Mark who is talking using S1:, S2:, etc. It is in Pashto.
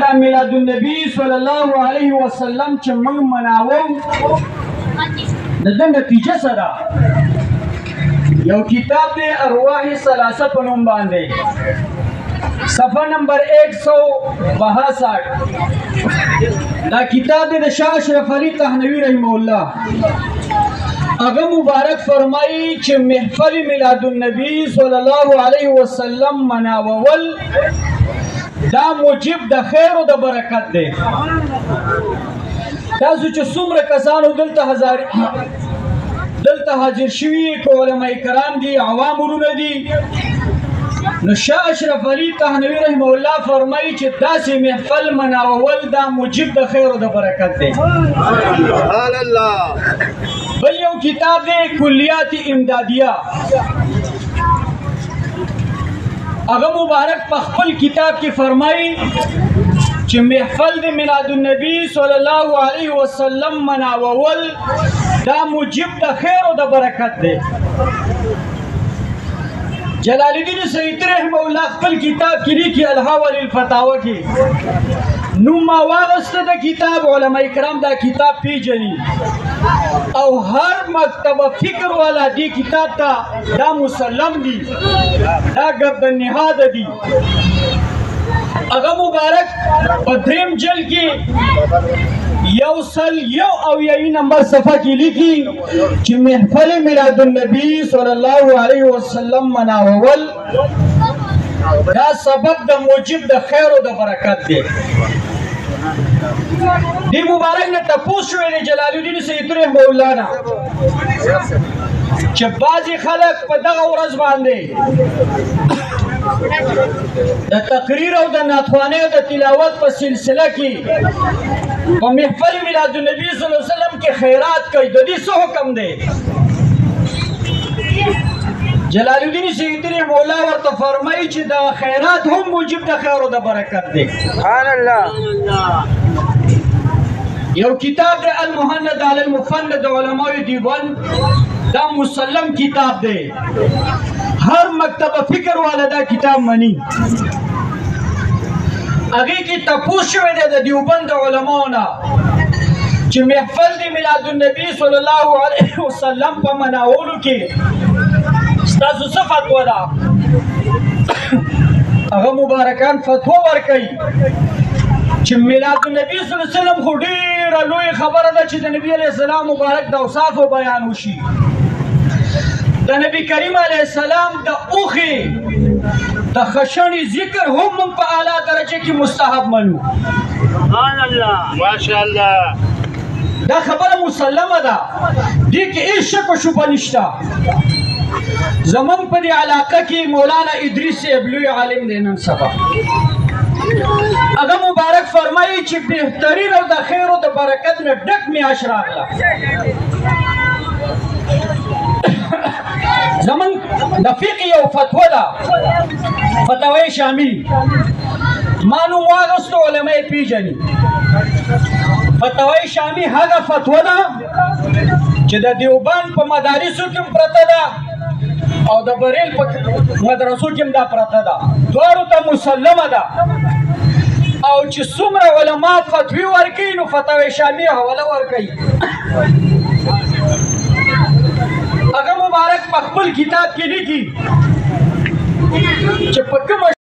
S1: دا میلاد النبی صلی الله علیه وسلم چې موږ مناوو د دې نتیجه سره یو کتاب دی ارواح ثلاثه په نوم باندې صفحه نمبر 162 دا کتاب دی د شاه اشرف علي تهنوي رحمه الله هغه مبارک فرمایي چې محفل میلاد النبی صلی الله علیه وسلم مناول دا موجب د خیر او د برکت دی تاسو چې څومره کسانو دلته حاضر شوي علماء کرام دي عوام ورونه دي نو شاه اشرف علي تهنوي رحمه الله فرمایي چې داسې محفل مناول دا موجب د خیر او د برکت دی
S2: سبحان الله
S1: بل یو کتاب دی کلیات امدادیه هغه مبارک په خپل کتاب کې فرمایي چې محفل د میلاد النبی صلی الله علیه وسلم مناول دا موجب د خیر او د برکت دی جلال الدین سیوطی رحمه الله خپل کتاب کې لیکي الهوا للفتاوی کې نو ما واغسته د کتاب علماء کرام دا کتاب پیژني او هر مکتب فکر والا دی کتاب ته دا مسلم دی دا گردن نهاد دی هغه مبارک په دریم جلد کې یو نمبر صفحه کې لیکي چې محفل میلاد النبی صلی الله علیه وسلم مناول دا سبب د موجب د خیر او د برکت دی دی مبارک نه تپوس شوی دی جلال الدین سیوطی رحمه الله نه چې بعضې خلک په دغه ورځ باندې د تقریر او د نعتخوانۍ او د تلاوت په سلسله کې په محفل میلاد النبی صلی الله علیه وسلم کې خیرات کوي د دې څه حکم دی جلال الدین سیوطی رحمه الله ورته فرمایي چې د خیرات هم موجب د خیر او د برکت دی
S2: سبحان الله
S1: یو کتاب دی المهند علی المفند علماء دیوان دا مسلم کتاب دی هر مکتب فکر والا دا کتاب منی هغې کې تپوس شوی دی د دیوبند علماو نه چې محفل د میلاد النبی صلی الله علیه وسلم په مناولو کې ستاسو څه فتوا ده هغه مبارکان فتوا ورکوي چې میلاد النبی صلی الله علیه وسلم خو ډېره لویه خبره ده چې د نبي علیه السلام مبارک د اوصافو بیان وشي د نبی کریم علیه السلام د اوښې د خشنې ذکر هم په اعلی درجه کې مستحب منو
S2: سبحان الله ماشاءالله
S1: دا خبره مسلمه ده دې کې هیڅ شک و شبهه نشته زمونږ په دې علاقه کې مولانا ادریس صاحب لوی عالم دی نن سبا هغه مبارک فرمایي چې بهترین او د خیر او د برکت نه ډک میاشت راغله زمون د فقه یو فتوا ده فتاوی شامی مانو واغستو علماء پیژني فتاوی شامی هغه فتوا ده چې د دیوبند په مدارسو کې پرته ده او د بریل په مدرسو کې دا پرته ده دواړو ته مسلمه ده او چې څومره علما فتوی ورکوي نو فتاوی شامی حواله ورکوي هغه مبارک په خپل کتاب کې لیکي چې په کومه